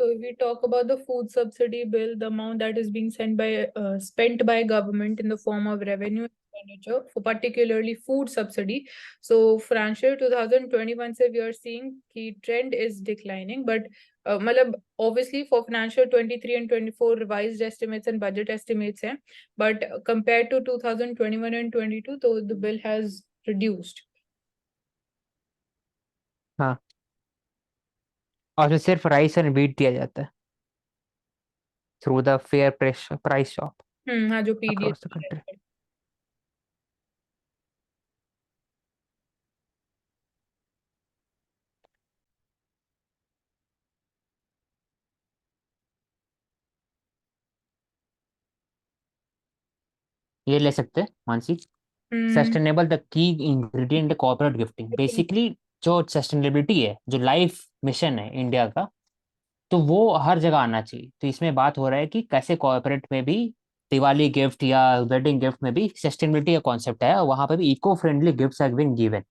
So if we talk about the food subsidy bill, the amount that is being spent by government in the form of revenue expenditure for particularly food subsidy. So financial 2021 se we are seeing the trend is declining, but मतलब obviously for financial 23 and 24 revised estimates and budget estimates हैं, but compared to 2021 and 22, so the bill has reduced. हाँ, और उसमें सिर्फ rice and wheat दिया जाता है through the fair price shop हाँ, जो अक्रॉस द पीडीएस कंट्री। ये ले सकते हैं Mansi. Sustainable the key ingredient corporate gifting, basically जो सस्टेनेबिलिटी है, जो लाइफ मिशन है इंडिया का, तो वो हर जगह आना चाहिए। तो इसमें बात हो रहा है कि कैसे कॉर्पोरेट में भी दिवाली गिफ्ट या वेडिंग गिफ्ट में भी सस्टेनेबिलिटी का कॉन्सेप्ट है, और वहां पे भी eco friendly gifts are being given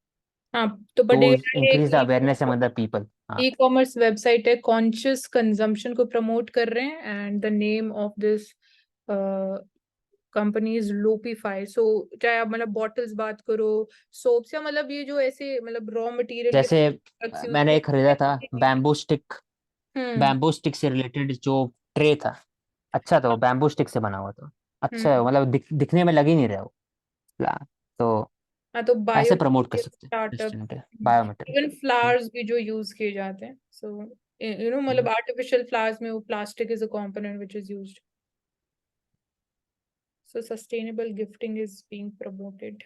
हाँ, तो to particularly increase the awareness एक अमंग द पीपल। हाँ, ई कॉमर्स वेबसाइट है, कॉन्शियस कंजम्पशन को प्रमोट कर रहे हैं, and the name of this company is Lopify. So चाहे आप मतलब बॉटल्स बात करो, सोप्स, या मतलब ये जो ऐसे मतलब रॉ मटेरियल के जैसे प्रोडक्ट्स यूज मैंने एक खरीदा था करते हैं। Bamboo stick. Hmm. Bamboo stick से रिलेटेड जो ट्रे था, अच्छा था, वो बैम्बू स्टिक से बना हुआ था। अच्छा है, हम्म। मतलब दिखने में लग ही नहीं रहा वो। तो हाँ, तो ऐसे बायो प्रमोट कर सकते हैं स्टार्टअप, सस्टेनेबिलिटी बायोमेटेरियल। इवन फ्लावर्स भी जो यूज किए जाते हैं, सो मतलब आर्टिफिशियल फ्लावर्स में वो plastic is a component which is used, so sustainable gifting is being promoted.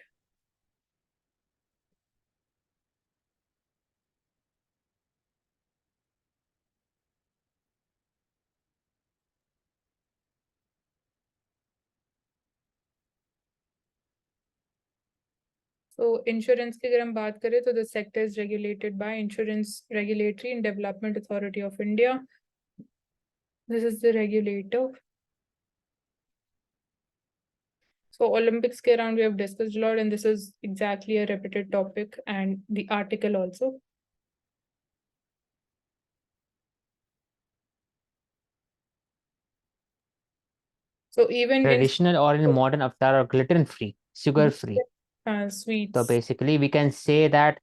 So insurance की अगर हम बात करें तो the sector is regulated by Insurance Regulatory and Development Authority of India. This is the regulator. So Olympics के around we have discussed a lot, and this is exactly a repeated topic and the article also. So even in traditional और in modern avatar और gluten free, sugar free. तो sweets. Basically we can say that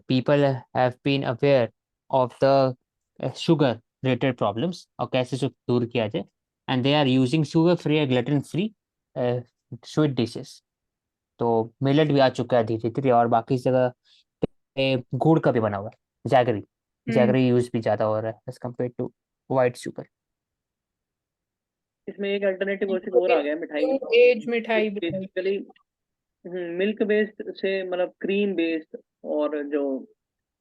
people have been aware of the sugar related problems और कैसे इसको दूर किया जाए, and they are using sugar free और ग्लिटन फ्री स्वीट डिशेस। तो मिलेट भी आ चुका है धीरे धीरे, और बाकी जगह पे गुड़ का भी बना हुआ है, जैगरी। Hmm. जैगरी यूज भी ज्यादा हो रहा है as compare to white sugar. इसमें एक अल्टरनेटिव वर्षन और आ गया है मिठाई में, एज मिठाई भी है। बेसिकली मिल्क बेस्ड से मतलब क्रीम बेस्ड, और जो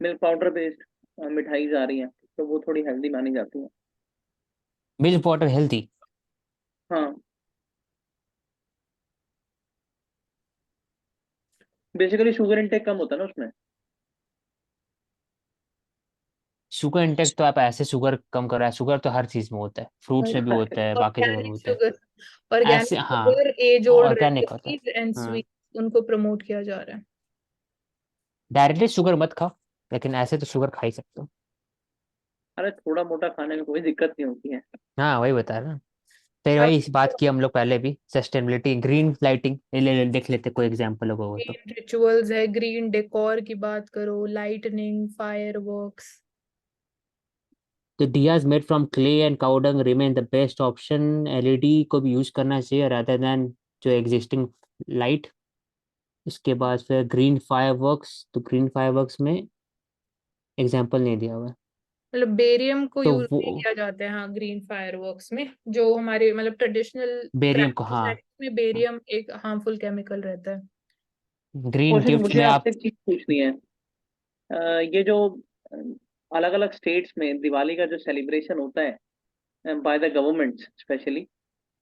मिल्क पाउडर बेस्ड मिठाई आ रही हैं, तो वो थोड़ी हेल्दी मानी जाती हैं। Milk water healthy. हाँ, बेसिकली शुगर इनटेक कम होता है ना उसमें। शुगर इंटेक तो आप ऐसे शुगर कम कर रहा है, शुगर तो हर चीज में होता है, फ्रूट्स में भी होता है, बाकी जगह भी ऑर्गेनिक होता है। शुगर, ऑर्गेनिक ऐसे हाँ, शुगर, एज ओल्ड ऑर्गेनिक होता है। रेसिपीज एंड हाँ, स्वीट, उनको प्रमोट किया जा रहा है। डायरेक्टली शुगर मत खाओ, लेकिन ऐसे तो शुगर खा ही सकते हो। अरे थोड़ा मोटा खाने में कोई दिक्कत नहीं होती है। हाँ, वही बता रहा हूँ। फिर अब वही इस बात की हम लोग पहले भी, सस्टेनेबिलिटी, ग्रीन लाइटिंग देख लेते कोई एग्जाम्पल होगा वो तो। ग्रीन रिचुअल्स है, ग्रीन डेकोर की बात करो, लाइटनिंग, फायरवर्क्स। तो diyas made from clay and cowdung remain the best option. LED को भी यूज करना चाहिए रादर देन जो एग्जिस्टिंग लाइट। इसके बाद फिर ग्रीन फायरवर्क्स, तो ग्रीन फायरवर्क्स में एग्जाम्पल नहीं दिया हुआ है। मतलब बेरियम को तो यूज वो नहीं किया जाता है, हाँ, ग्रीन फायरवर्क्स में। जो हमारे मतलब ट्रेडिशनल बेरियम को, हाँ। क्रैकर्स में बेरियम एक हार्मफुल केमिकल रहता है। ग्रीन कोशिश गिफ्ट मुझे में आप, आपसे एक चीज पूछनी है। ये जो अलग अलग स्टेट्स में दिवाली का जो सेलिब्रेशन होता है बाय द गवर्नमेंट स्पेशली,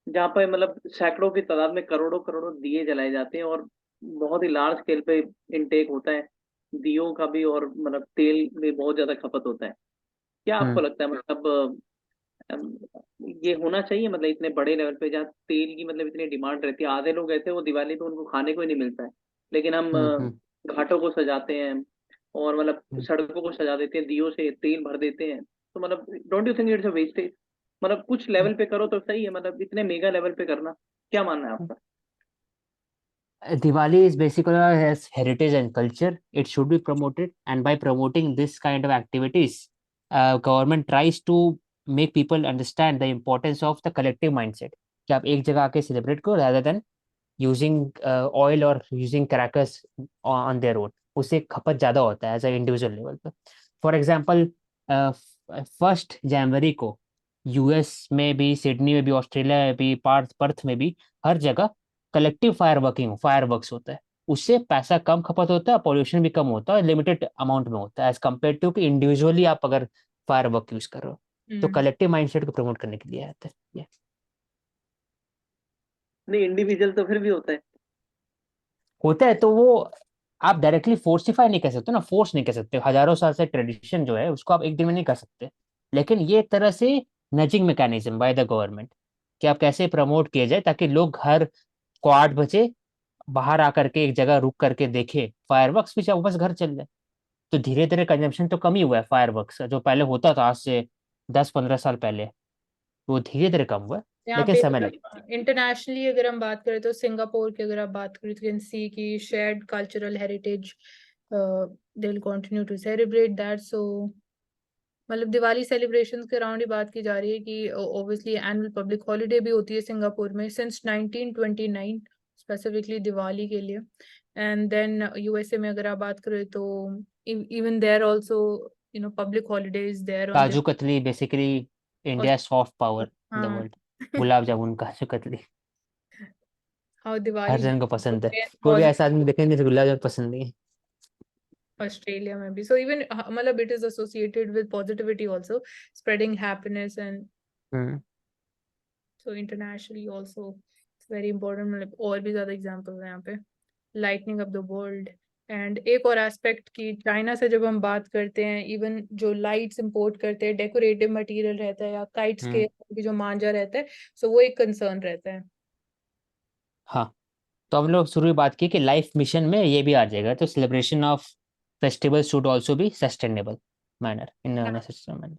जहाँ पे मतलब सैकड़ों की तादाद में करोड़ों करोड़ों दिए जलाए जाते हैं, और बहुत ही लार्ज स्केल पे इनटेक होता है दियों का भी, और मतलब तेल भी बहुत ज्यादा खपत होता है। क्या आपको हम्म, लगता है मतलब अम, ये होना चाहिए मतलब इतने बड़े लेवल पे जहाँ तेल की मतलब इतनी डिमांड रहती है? आधे लोग ऐसे वो दिवाली पे उनको खाने को ही नहीं मिलता है, लेकिन हम हम्म, घाटों को सजाते हैं और मतलब हम्म, सड़कों को सजा देते हैं, दियों से तेल भर देते हैं। तो मतलब don't you think it's a wastage? मतलब कुछ लेवल पे करो तो सही है, मतलब इतने मेगा लेवल पे करना, क्या मानना है आपका? Diwali is basically as heritage and culture. It should be promoted, and by promoting this kind of activities, government tries to make people understand the importance of the collective mindset. कि आप एक जगह आके celebrate करो rather than using oil or using crackers on their own. उससे खपत ज़्यादा होता है एज ए इंडिविजुअल लेवल पे. फॉर एग्जांपल 1 जनवरी को यूएस में भी, सिडनी में भी, ऑस्ट्रेलिया में भी, पर्थ में भी, हर जगह कलेक्टिव फायर वर्क्स होता है. उससे पैसा कम खपत होता है, पॉल्यूशन भी कम होता है, लिमिटेड अमाउंट में होता है एज कम्पेयर टू कि इंडिविजुअली आप अगर फायर वर्क यूज कर रहे हो. तो कलेक्टिव माइंडसेट को प्रमोट करने के लिए आता है. नहीं, इंडिविजुअल तो फिर भी होता है तो वो आप डायरेक्टली फोर्सिफाई नहीं कर सकते ना, फोर्स नहीं कर सकते. हजारों साल से ट्रेडिशन जो है उसको आप एक दिन में नहीं कर सकते. लेकिन ये एक तरह से nudging mechanism by the government कि आप कैसे प्रमोट किए जाए ताकि लोग हर को 8 बजे बाहर आकर के एक जगह रुक करके देखे फायरवर्क्स, फिर वापस घर चल जाए. तो धीरे धीरे कंजम्पशन तो कम ही हुआ है फायरवर्क्स का, जो पहले होता था आज से 10-15 साल पहले, वो धीरे धीरे कम हुआ है. यहाँ लेकिन पे समय लगता है. इंटरनेशनली अगर हम बात करें तो सिंगापुर की अगर आप बात करें तो कैन सी की shared cultural heritage they will continue to celebrate that. So मतलब दिवाली सेलिब्रेशंस के अराउंड ही बात की जा रही है कि ऑब्वियसली एनुअल पब्लिक हॉलीडे भी होती है सिंगापुर में सिंस 1929 स्पेसिफिकली दिवाली के लिए. एंड देन यूएसए में अगर आप बात करें तो even there also public holidays there on kaju katli basically India soft power in the हाँ. वर्ल्ड. गुलाब जामुन, काजू कतली हाउ हर दिवाली जन को पसंद है. कोई भी ऐसा आदमी देखेंगे जिसे गुलाब जामुन पसंद नहीं है. ऑस्ट्रेलिया में भी. सो इवन मतलब it is associated with positivity also, spreading happiness and so internationally also it's very important. मतलब और भी ज्यादा एग्जांपल्स हैं यहाँ पे. Lightning up the world. And एक और एस्पेक्ट की चाइना से जब हम बात करते हैं, इवन जो लाइट्स इंपोर्ट करते हैं, डेकोरेटिव मटेरियल रहता है या काइट्स के जो मांझा रहता है, सो वो एक कंसर्न रहता है. हाँ, तो हम लोग शुरू में बात की कि लाइफ मिशन में ये भी आ जाएगा. तो celebration of festival should also be sustainable manner, in sustainable manner.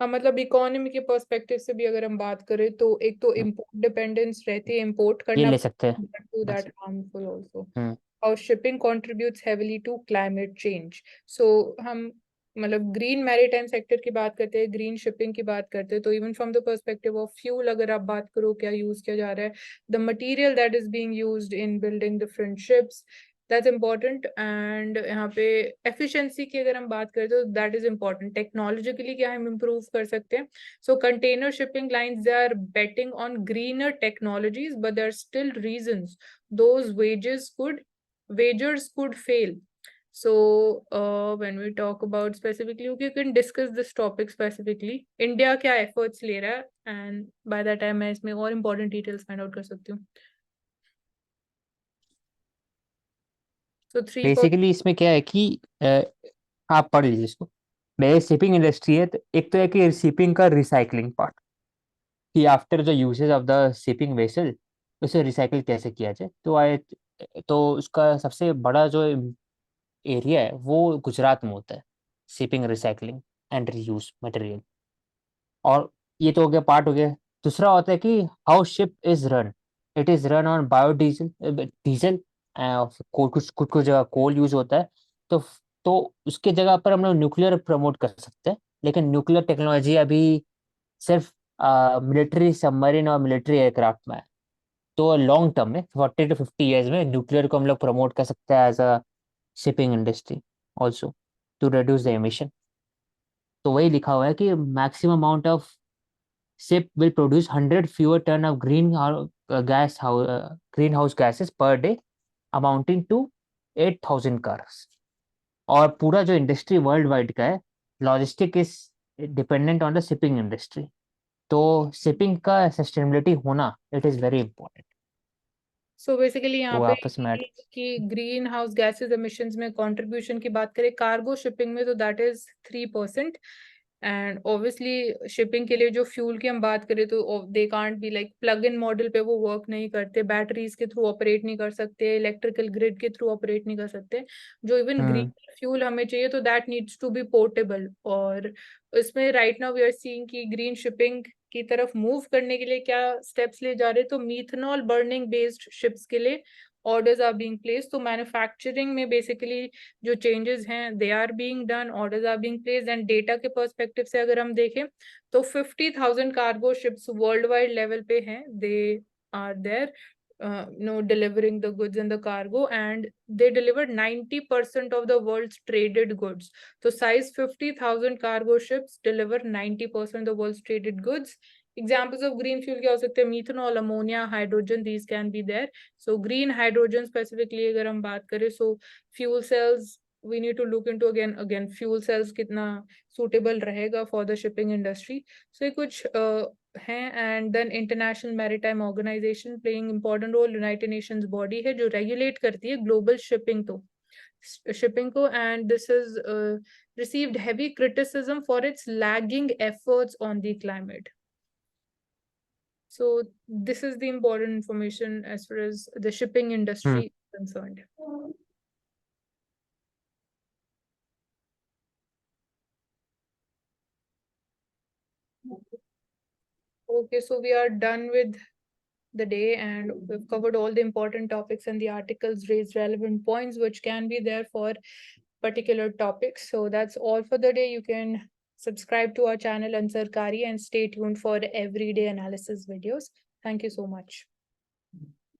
हाँ, मतलब इकोनॉमी के पर्सपेक्टिव से भी अगर हम बात करें तो एक तो इम्पोर्ट डिपेंडेंस रहती है, इम्पोर्ट ये करना ले सकते हैं. To that harmful also. Hmm. और shipping contributes heavily to climate change. So हम मतलब ग्रीन मैरीटाइम सेक्टर की बात करते हैं, ग्रीन शिपिंग की बात करते हैं, तो even from the perspective of fuel अगर आप बात करो क्या यूज किया जा रहा है, the material that is being used in building different ships, that's important. And यहाँ पे एफिशिएंसी की अगर हम बात करें तो दैट इज इम्पोर्टेंट. टेक्नोलॉजिकली क्या हम इम्प्रूव कर सकते हैं. So container shipping lines they are betting on greener technologies, but there are still reasons those wagers could fail. So when we talk about specifically, you can discuss this topic specifically. India क्या efforts ले रहा है, and by that time मैं इसमें और important details find out कर सकती हूँ. So 3 बेसिकली इसमें क्या है कि आप पढ़ लीजिए इसको. मेरे शिपिंग इंडस्ट्री है तो एक तो है कि शिपिंग का रिसाइकलिंग पार्ट, कि after the usage of the shipping vessel उसे रिसाइकिल कैसे किया जाए. तो उसका सबसे बड़ा जो एरिया है वो गुजरात में होता है, shipping, recycling and reuse material. और ये तो हो गया, पार्ट हो गया. दूसरा होता है कि how ship is run. It is run on biodiesel, diesel. कुछ कुछ कुछ जगह कोल यूज होता है. तो तो उसके जगह पर हम लोग न्यूक्लियर प्रमोट कर सकते हैं. लेकिन न्यूक्लियर टेक्नोलॉजी अभी सिर्फ मिलिट्री सबमरीन और मिलिट्री एयरक्राफ्ट में है. तो लॉन्ग टर्म में 40 to 50 ईयर्स में न्यूक्लियर को हम लोग प्रमोट कर सकते हैं as a shipping industry also to reduce the emission. तो वही लिखा हुआ है कि maximum amount of ship will produce 100 fewer ton of greenhouse gases per day amounting to 8,000 cars. और पूरा जो इंडस्ट्री वर्ल्ड वाइड का है, logistic is dependent on the shipping industry. तो शिपिंग का सस्टेनेबिलिटी होना it is very important. So basically यहाँ वो पे आपस में कि ग्रीन हाउस गैसेज एमिशंस में कंट्रीब्यूशन की बात करें कार्गो शिपिंग में तो that is 3%. And obviously shipping के लिए जो फ्यूल की हम बात करें तो they can't be like plug in model पे वो वर्क नहीं करते, बैटरीज के थ्रू ऑपरेट नहीं कर सकते, इलेक्ट्रिकल ग्रिड के थ्रू ऑपरेट नहीं कर सकते। जो इवन ग्रीन फ्यूल हमें चाहिए तो that needs to be portable. और इसमें right now we are seeing कि ग्रीन शिपिंग की तरफ मूव करने के लिए क्या स्टेप्स ले जा रहे हैं, तो मीथनॉल बर्निंग बेस्ड शिप्स के लिए orders are being placed। तो मैन्युफैक्चरिंग में बेसिकली जो चेंजेस हैं they are being done, orders are being placed. And data के पर्सपेक्टिव से अगर हम देखें तो 50,000 cargo ships world wide level पे हैं, they are there delivering the goods and the cargo, and they delivered 90% of the world's traded goods। so size 50,000 cargo ships deliver 90% of the world's traded goods। Examples of green fuel क्या हो सकते हैं, methanol, ammonia, hydrogen, these can be there। so green hydrogen specifically अगर हम बात करें, so fuel cells we need to look into again fuel cells कितना suitable रहेगा for the shipping industry। so ये कुछ हैं। and then international maritime organization playing important role, United Nations body है जो regulate करती है global shipping को, and this is received heavy criticism for its lagging efforts on the climate। so this is the important information as far as the shipping industry is concerned। Okay, so we are done with the day and we've covered all the important topics, and the articles raised relevant points which can be there for particular topics. So that's all for the day. You can subscribe to our channel Ansarkari and stay tuned for everyday analysis videos. Thank you so much.